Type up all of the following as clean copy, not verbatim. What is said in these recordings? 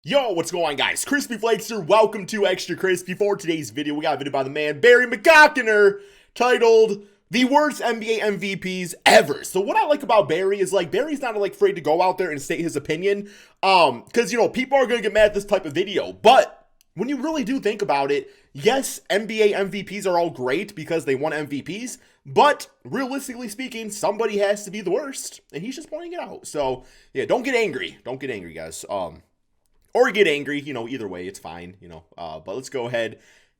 Yo, what's going on, guys? Crispy Flakes here. Welcome to Extra Crispy. For today's video, we got a video by the man Barry McGockiner titled "The Worst NBA MVPs Ever." So what I like about Barry is Barry's not afraid to go out there and state his opinion. Because people are gonna get mad at this type of video. But when you really do think about it, yes, NBA MVPs are all great because they won MVPs. But realistically speaking, somebody has to be the worst, and he's just pointing it out. So yeah, don't get angry. Don't get angry, guys. Or get angry, either way, it's fine, but let's go ahead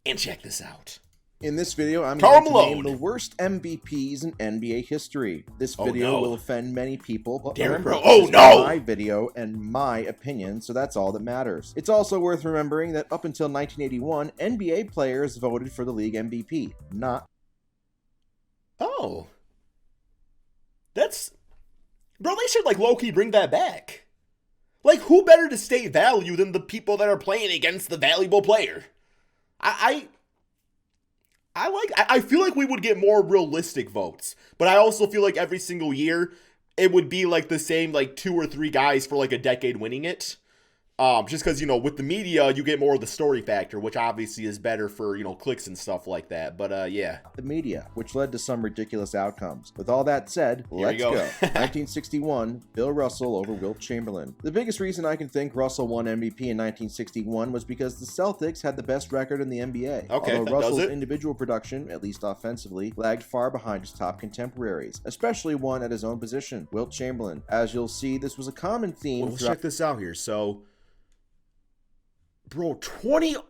and check this out. In this video, I'm Karl going to Malone. name the worst MVPs in NBA history. This video will offend many people, but remember, Oh, this is no. my video and my opinion, so that's all that matters. It's also worth remembering that up until 1981, NBA players voted for the league MVP, not... Oh. That's... Bro, they should, low-key bring that back. Who better to state value than the people that are playing against the valuable player? I feel like we would get more realistic votes, but I also feel like every single year it would be the same 2 or 3 guys for a decade winning it. Just because, with the media, you get more of the story factor, which obviously is better for, clicks and stuff like that. But, yeah. The media, which led to some ridiculous outcomes. With all that said, let's go. 1961, Bill Russell over Wilt Chamberlain. The biggest reason I can think Russell won MVP in 1961 was because the Celtics had the best record in the NBA. Okay, although Russell's does it. individual production, at least offensively, lagged far behind his top contemporaries, especially one at his own position, Wilt Chamberlain. As you'll see, this was a common theme. Well, let's check this out here. So... Bro, 24,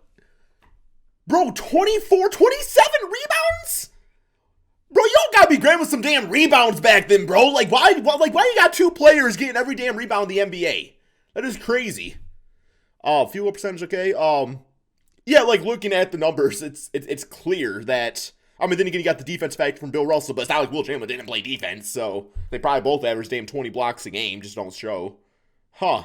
27 rebounds? Bro, you don't gotta be great with some damn rebounds back then, bro. Why you got 2 players getting every damn rebound in the NBA? That is crazy. Field goal percentage, okay. Yeah, looking at the numbers, it's clear that, then again, you got the defense factor from Bill Russell, but it's not like Wilt Chamberlain didn't play defense, so they probably both average damn 20 blocks a game, just don't show. Huh.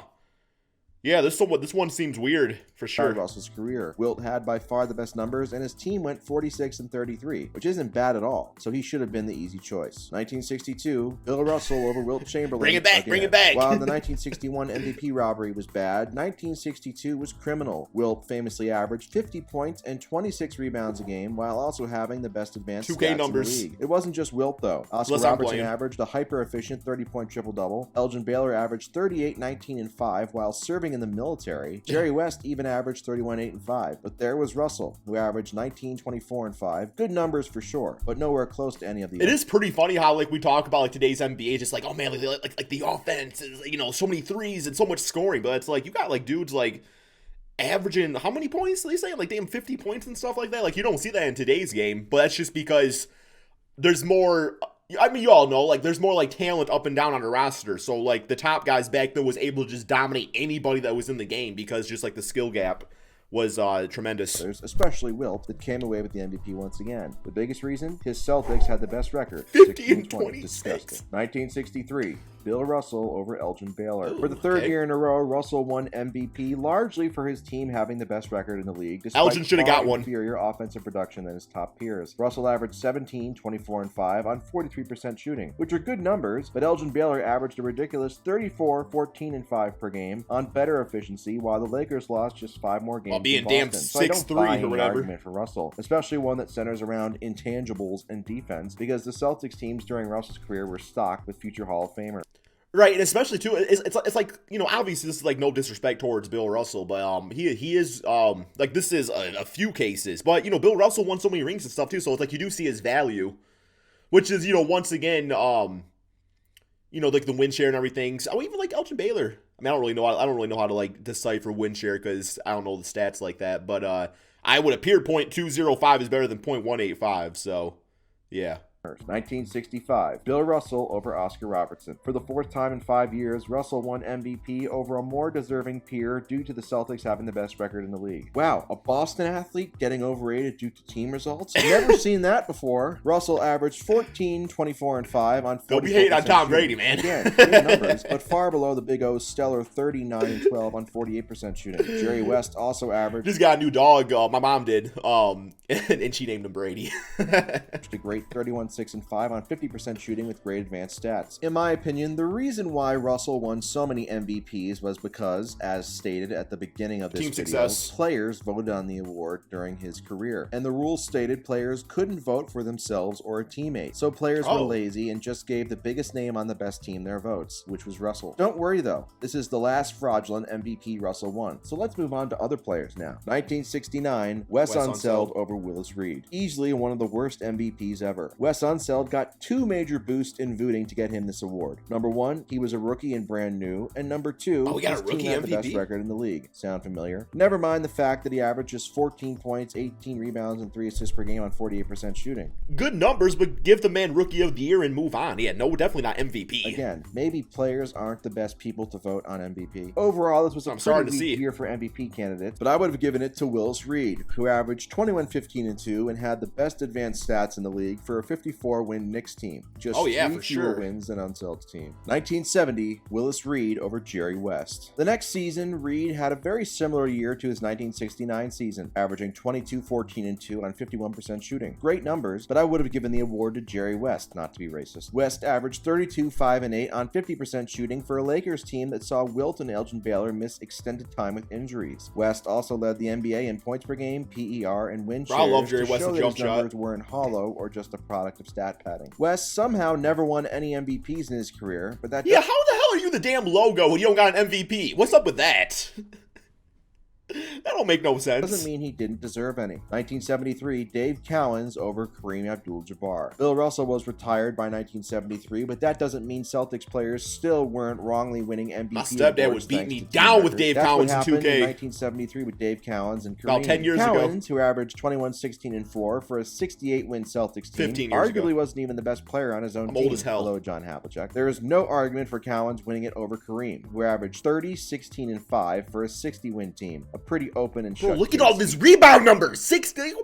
Yeah, this one seems weird, for sure. Russell's career. Wilt had by far the best numbers, and his team went 46-33, which isn't bad at all, so he should have been the easy choice. 1962, Bill Russell over Wilt Chamberlain. Bring it back, again. bring it back. While the 1961 MVP robbery was bad, 1962 was criminal. Wilt famously averaged 50 points and 26 rebounds a game, while also having the best advanced 2K stats numbers. in the league. It wasn't just Wilt, though. Oscar Robertson averaged a hyper-efficient 30-point triple-double. Elgin Baylor averaged 38, 19, and 5 while serving in the military. Jerry West even averaged 31, 8, and 5. But there was Russell, who averaged 19, 24, and 5. Good numbers for sure, but nowhere close to any of the It is pretty funny how we talk about today's NBA, just oh man, the offense is so many threes and so much scoring, but it's you got dudes averaging how many points they say damn 50 points and stuff like that. You don't see that in today's game, but that's just because there's more. You all know, there's more, talent up and down on the roster. So, the top guys back then was able to just dominate anybody that was in the game because just, the skill gap was tremendous. Especially Wilt, that came away with the MVP once again. The biggest reason? His Celtics had the best record. 50 and 26. 1963. Bill Russell over Elgin Baylor. For the third year in a row, Russell won MVP largely for his team having the best record in the league, despite Elgin should have got one. Inferior offensive production than his top peers. Russell averaged 17, 24, and 5 on 43% shooting, which are good numbers, but Elgin Baylor averaged a ridiculous 34, 14, and 5 per game on better efficiency, while the Lakers lost just 5 more games. While being damn 6'3" or whatever. Argument for Russell, especially one that centers around intangibles and defense, because the Celtics teams during Russell's career were stocked with future Hall of Famers. Right, and especially too, it's obviously this is no disrespect towards Bill Russell, but he is this is a few cases, but Bill Russell won so many rings and stuff too, so it's you do see his value, which is once again the win share and everything. So even Elgin Baylor. I don't really know how to decipher win share because I don't know the stats like that, but I would appear .205 is better than .185, so yeah. 1965, Bill Russell over Oscar Robertson. For the 4th time in 5 years, Russell won MVP over a more deserving peer due to the Celtics having the best record in the league. Wow, a Boston athlete getting overrated due to team results? Never seen that before. Russell averaged 14, 24, and 5 on 44%. Don't be hating on Tom Brady, man. Again, good numbers, but far below the Big O's stellar 39 and 12 on 48% shooting. Jerry West also averaged... Just got a new dog, my mom did, and she named him Brady. A great 31 6 and 5 on 50% shooting with great advanced stats. In my opinion, the reason why Russell won so many MVPs was because, as stated at the beginning of this Team video, success. players voted on the award during his career, and the rules stated players couldn't vote for themselves or a teammate. So players were lazy and just gave the biggest name on the best team their votes, which was Russell. Don't worry though, this is the last fraudulent MVP Russell won. So let's move on to other players now. 1969, Wes Unseld over Willis Reed. Easily one of the worst MVPs ever. Wes Unseld got two major boosts in voting to get him this award. Number one, he was a rookie and brand new, and number two, his team had the best record in the league. Sound familiar? Never mind the fact that he averaged just 14 points, 18 rebounds, and 3 assists per game on 48% shooting. Good numbers, but give the man Rookie of the Year and move on. Yeah, no, definitely not MVP. Again, maybe players aren't the best people to vote on MVP. Overall, this was a pretty weak year for MVP candidates, but I would have given it to Willis Reed, who averaged 21, 15, and 2 and had the best advanced stats in the league for a 54-win Knicks team. Just 3 fewer wins than Unseld's team. 1970, Willis Reed over Jerry West. The next season, Reed had a very similar year to his 1969 season, averaging 22, 14, and 2 on 51% shooting. Great numbers, but I would have given the award to Jerry West, not to be racist. West averaged 32, 5, and 8 on 50% shooting for a Lakers team that saw Wilt and Elgin Baylor miss extended time with injuries. West also led the NBA in points per game, PER, and win shares. I love Jerry West's jump shot. Numbers weren't hollow or just a product of stat padding. West somehow never won any MVPs in his career, but that how the hell are you the damn logo when you don't got an MVP? What's up with that? That don't make no sense. Doesn't mean he didn't deserve any. 1973, Dave Cowens over Kareem Abdul-Jabbar. Bill Russell was retired by 1973, but that doesn't mean Celtics players still weren't wrongly winning MVP. My stepdad would beat me down with Dave Cowens in 2K. In 1973 with Dave Cowens and Kareem. About 10 years Cowens, ago. who averaged 21, 16, and 4 for a 68-win Celtics team, 15 years arguably ago. wasn't even the best player on his own team. Old as hell. Below John Havlicek. There is no argument for Cowens winning it over Kareem, who averaged 30, 16, and 5 for a 60-win team. A pretty open and Bro, look at all these rebound numbers. 16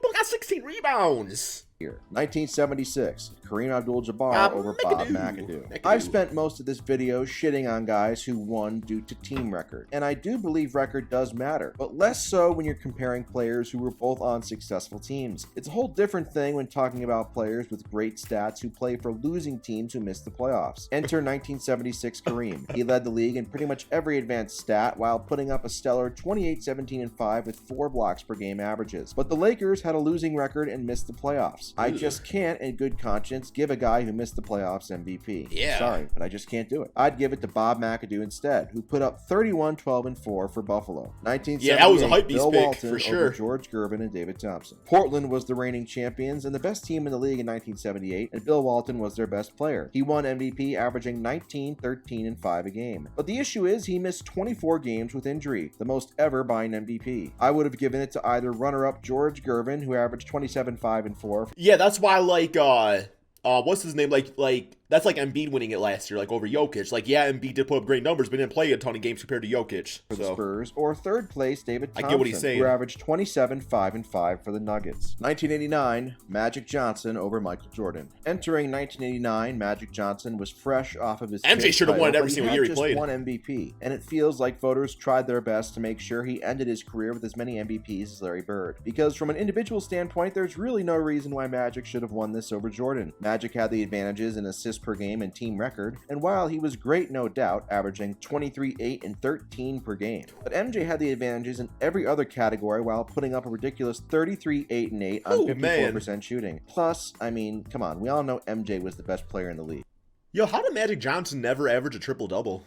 rebounds. 1976, Kareem Abdul-Jabbar over Bob McAdoo. I've spent most of this video shitting on guys who won due to team record, and I do believe record does matter, but less so when you're comparing players who were both on successful teams. It's a whole different thing when talking about players with great stats who play for losing teams who missed the playoffs. Enter 1976 Kareem. He led the league in pretty much every advanced stat while putting up a stellar 28, 17, and 5 with 4 blocks per game averages. But the Lakers had a losing record and missed the playoffs. I just can't, in good conscience, give a guy who missed the playoffs MVP. Yeah. Sorry, but I just can't do it. I'd give it to Bob McAdoo instead, who put up 31, 12, and 4 for Buffalo. 1978, yeah, that was a hype beast Bill pick, Walton for sure. Over George Gervin and David Thompson. Portland was the reigning champions and the best team in the league in 1978, and Bill Walton was their best player. He won MVP, averaging 19, 13, and 5 a game. But the issue is he missed 24 games with injury, the most ever by an MVP. I would have given it to either runner-up George Gervin, who averaged 27, 5, and 4. Yeah, that's why, like, what's his name? Like, that's like Embiid winning it last year, like, over Jokic. Like, yeah, Embiid did put up great numbers, but didn't play a ton of games compared to Jokic. For the Spurs, or third place David Thompson, I get what he's saying, who averaged 27, 5, and 5 for the Nuggets. 1989, Magic Johnson over Michael Jordan. Entering 1989, Magic Johnson was fresh off of his MJ should have won it every single year he played. One MVP, and it feels like voters tried their best to make sure he ended his career with as many MVPs as Larry Bird. Because from an individual standpoint, there's really no reason why Magic should have won this over Jordan. Magic had the advantages in assists per game and team record, and while he was great, no doubt, averaging 23, 8, and 13 per game. But MJ had the advantages in every other category while putting up a ridiculous 33, 8, and 8 on 54% shooting. Plus, I mean, come on, we all know MJ was the best player in the league. Yo, how did Magic Johnson never average a triple-double?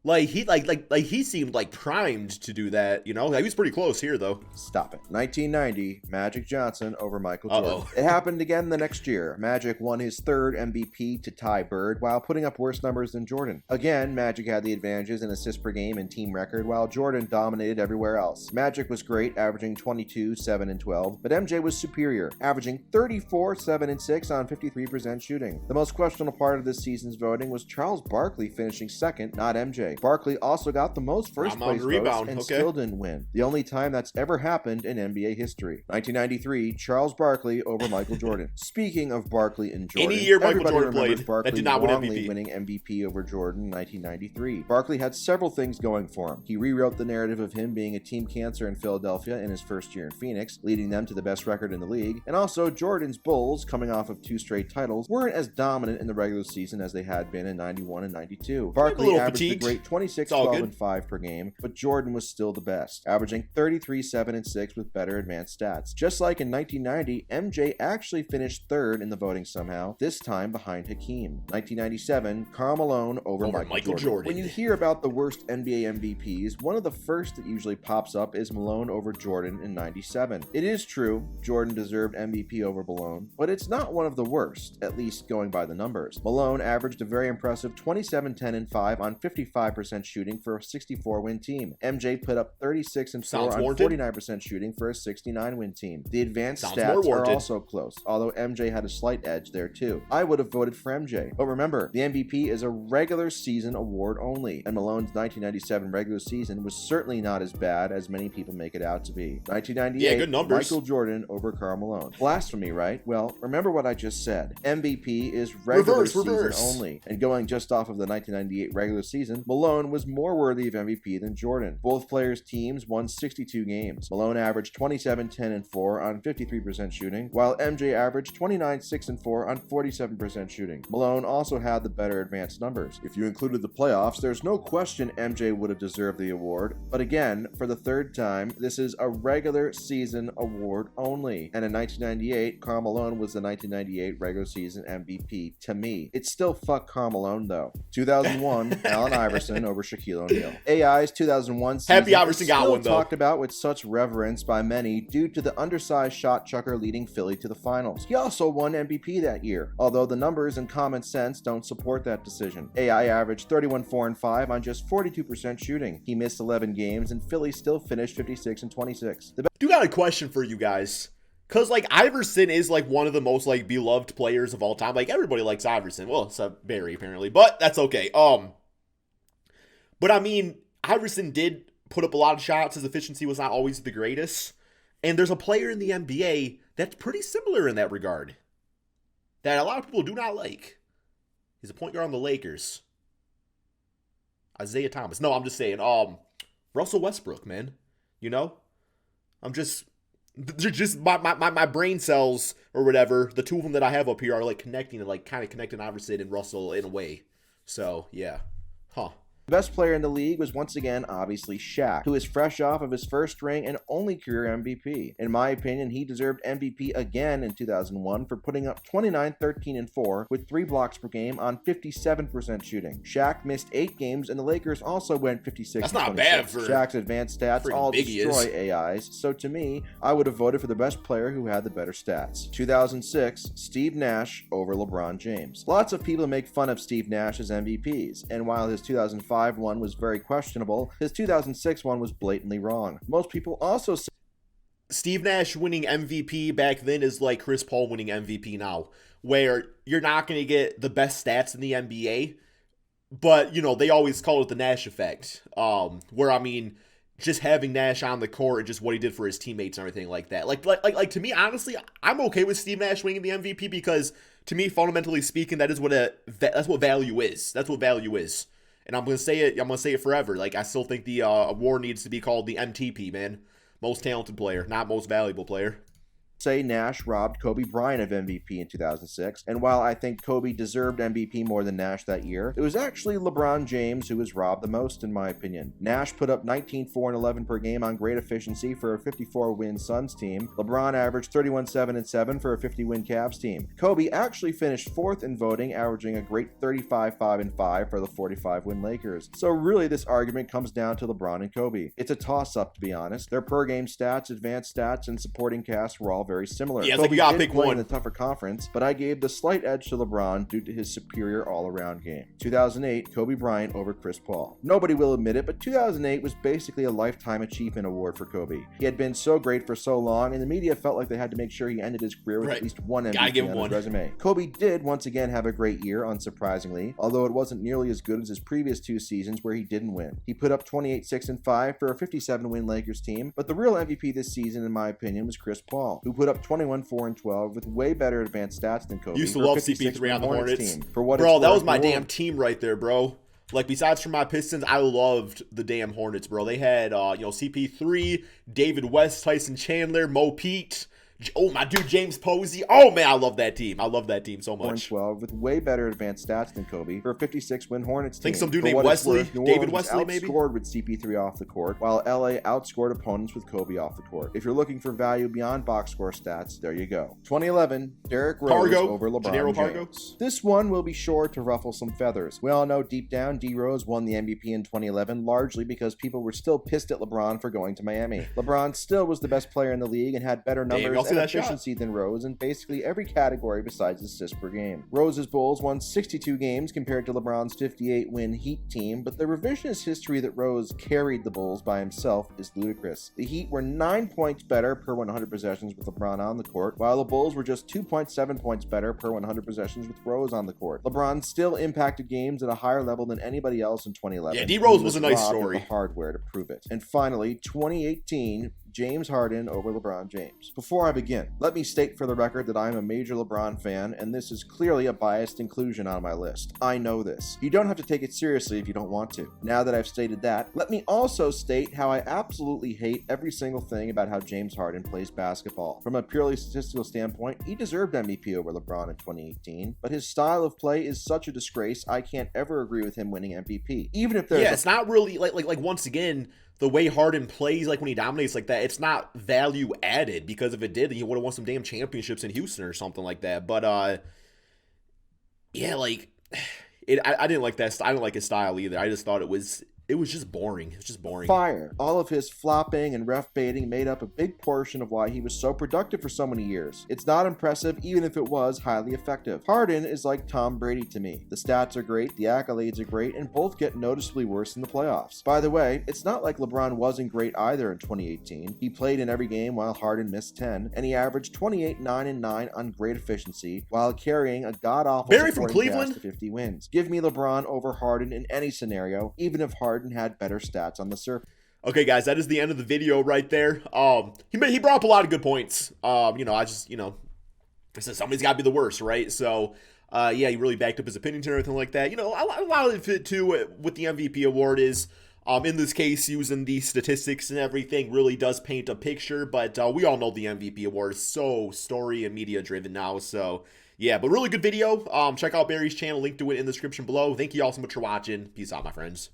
Like, he seemed, like, primed to do that, you know? Like, he was pretty close here, though. Stop it. 1990, Magic Johnson over Michael Jordan. It happened again the next year. Magic won his third MVP to tie Bird while putting up worse numbers than Jordan. Again, Magic had the advantages in assists per game and team record, while Jordan dominated everywhere else. Magic was great, averaging 22, 7, and 12, but MJ was superior, averaging 34, 7, and 6 on 53% shooting. The most questionable part of this season's voting was Charles Barkley finishing second, not MJ. MJ. Barkley also got the most first place votes and still didn't win. The only time that's ever happened in NBA history. 1993, Charles Barkley over Michael Jordan. Speaking of Barkley and Jordan, any year Michael Jordan remembers played Barkley that did not win wrongly MVP. winning MVP over Jordan in 1993. Barkley had several things going for him. He rewrote the narrative of him being a team cancer in Philadelphia in his first year in Phoenix, leading them to the best record in the league. And also, Jordan's Bulls, coming off of 2 straight titles, weren't as dominant in the regular season as they had been in 91 and 92. Barkley averaged a great 26, 12, and 5 per game, but Jordan was still the best, averaging 33, 7, and 6 with better advanced stats. Just like in 1990, MJ actually finished 3rd in the voting somehow, this time behind Hakeem. 1997, Karl Malone over Michael Jordan. When you hear about the worst NBA MVPs, one of the first that usually pops up is Malone over Jordan in 97. It is true, Jordan deserved MVP over Malone, but it's not one of the worst, at least going by the numbers. Malone averaged a very impressive 27, 10, and 5 on 55% shooting for a 64-win team. MJ put up 36 and 4 on 49% shooting for a 69-win team. The advanced stats are also close, although MJ had a slight edge there too. I would have voted for MJ. But remember, the MVP is a regular season award only, and Malone's 1997 regular season was certainly not as bad as many people make it out to be. 1998, good numbers. Michael Jordan over Karl Malone. Blasphemy, right? Well, remember what I just said. MVP is regular season only, and going just off of the 1998 regular season, Malone was more worthy of MVP than Jordan. Both players' teams won 62 games. Malone averaged 27, 10, and 4 on 53% shooting, while MJ averaged 29, 6, and 4 on 47% shooting. Malone also had the better advanced numbers. If you included the playoffs, there's no question MJ would have deserved the award, but again, for the 3rd time, this is a regular season award only, and in 1998, Karl Malone was the 1998 regular season MVP to me. It's still fuck Karl Malone though. 2001, Allen Iverson over Shaquille O'Neal. AI's 2001 season Happy Iverson got one though. Talked about with such reverence by many due to the undersized shot chucker leading Philly to the finals. He also won MVP that year, although the numbers and common sense don't support that decision. AI averaged 31, 4, and 5 on just 42% shooting. He missed 11 games, and Philly still finished 56 and 26. Do got a question for you guys. Cause like Iverson is like one of the most like beloved players of all time. Like everybody likes Iverson. Well, except Barry apparently, but that's okay. But I mean, Iverson did put up a lot of shots. His efficiency was not always the greatest. And there's a player in the NBA that's pretty similar in that regard that a lot of people do not like. He's a point guard on the Lakers. Isaiah Thomas. No, I'm just saying, Russell Westbrook, man. You know? My brain cells or whatever, the two of them that I have up here are like connecting and like kind of connecting Iverson and Russell in a way. So, yeah. Huh. The best player in the league was once again obviously Shaq, who is fresh off of his first ring and only career MVP. In my opinion, he deserved MVP again in 2001 for putting up 29, 13, and 4 with 3 blocks per game on 57% shooting. Shaq missed 8 games, and the Lakers also went 56. That's not bad for Shaq's advanced stats all destroy AIs, so to me, I would have voted for the best player who had the better stats. 2006, Steve Nash over LeBron James. Lots of people make fun of Steve Nash's MVPs, and while his 2005 one was very questionable, his 2006 one was blatantly wrong. Most people also say Steve Nash winning MVP back then is like Chris Paul winning MVP now, where you're not going to get the best stats in the NBA, but, you know, they always call it the Nash effect, where, I mean, just having Nash on the court and just what he did for his teammates and everything like that. Like to me, honestly, I'm okay with Steve Nash winning the MVP because, to me, fundamentally speaking, that's what value is. That's what value is. And I'm gonna say it forever. Like, I still think the award needs to be called the MTP, man. Most talented player, not most valuable player. say Nash robbed Kobe Bryant of MVP in 2006, and while I think Kobe deserved MVP more than Nash that year, it was actually LeBron James who was robbed the most in my opinion. Nash put up 19, 4, and 11 per game on great efficiency for a 54-win Suns team. LeBron averaged 31, 7, and 7 for a 50-win Cavs team. Kobe actually finished 4th in voting, averaging a great 35, 5, and 5 for the 45-win Lakers. So really this argument comes down to LeBron and Kobe. It's a toss-up to be honest. Their per-game stats, advanced stats, and supporting cast were all very similar. Yeah, it's like you gotta pick play one. in the tougher conference, but I gave the slight edge to LeBron due to his superior all-around game. 2008, Kobe Bryant over Chris Paul. Nobody will admit it, but 2008 was basically a lifetime achievement award for Kobe. He had been so great for so long, and the media felt like they had to make sure he ended his career with at least one MVP on his resume. Kobe did once again have a great year, unsurprisingly, although it wasn't nearly as good as his previous 2 seasons where he didn't win. He put up 28-6-5 for a 57-win Lakers team, but the real MVP this season, in my opinion, was Chris Paul, who put up 21-4-12 with way better advanced stats than Kobe. Used to love CP3 on the Hornets. Team. For what bro, that was my damn team right there, bro. Like, besides for my Pistons, I loved the damn Hornets, bro. They had, CP3, David West, Tyson Chandler, Mo Pete. Oh, my dude, James Posey. Oh, man, I love that team. I love that team so much. 12 with way better advanced stats than Kobe for a 56-win Hornets team. I think some dude named Wesley, David Wesley, maybe? Outscored with CP3 off the court, while LA outscored opponents with Kobe off the court. If you're looking for value beyond box score stats, there you go. 2011, Derrick Rose over LeBron James. This one will be sure to ruffle some feathers. We all know deep down D-Rose won the MVP in 2011 largely because people were still pissed at LeBron for going to Miami. LeBron still was the best player in the league and had better numbers and efficiency than Rose in basically every category besides assists per game. Rose's Bulls won 62 games compared to LeBron's 58-win Heat team, but the revisionist history that Rose carried the Bulls by himself is ludicrous. The Heat were 9 points better per 100 possessions with LeBron on the court, while the Bulls were just 2.7 points better per 100 possessions with Rose on the court. LeBron still impacted games at a higher level than anybody else in 2011. Yeah, D-Rose was a nice story. The hardware to prove it. And finally, 2018, James Harden over LeBron James. Before I begin, let me state for the record that I am a major LeBron fan, and this is clearly a biased inclusion on my list. I know this. You don't have to take it seriously if you don't want to. Now that I've stated that, let me also state how I absolutely hate every single thing about how James Harden plays basketball. From a purely statistical standpoint, he deserved MVP over LeBron in 2018, but his style of play is such a disgrace, I can't ever agree with him winning MVP. Even if there's it's not really, like once again, the way Harden plays, like when he dominates like that, it's not value added, because if it did, then he would have won some damn championships in Houston or something like that. But yeah, like I didn't like that. I didn't like his style either. I just thought it was just boring. It's just boring. Fire. All of his flopping and ref baiting made up a big portion of why he was so productive for so many years. It's not impressive, even if it was highly effective. Harden is like Tom Brady to me. The stats are great, the accolades are great, and both get noticeably worse in the playoffs. By the way, it's not like LeBron wasn't great either in 2018. He played in every game while Harden missed 10, and he averaged 28, 9, and 9 on great efficiency while carrying a god-awful Barry from Cleveland to 50 wins. Give me LeBron over Harden in any scenario, even if Harden had better stats on the surface. Okay, guys, that is the end of the video right there. He brought up a lot of good points. I said somebody's got to be the worst, right? So, yeah, he really backed up his opinions and everything like that. A lot of it too with the MVP award is, in this case, using the statistics and everything really does paint a picture. But we all know the MVP award is so story and media driven now. So, yeah, but really good video. Check out Barry's channel. Link to it in the description below. Thank you all so much for watching. Peace out, my friends.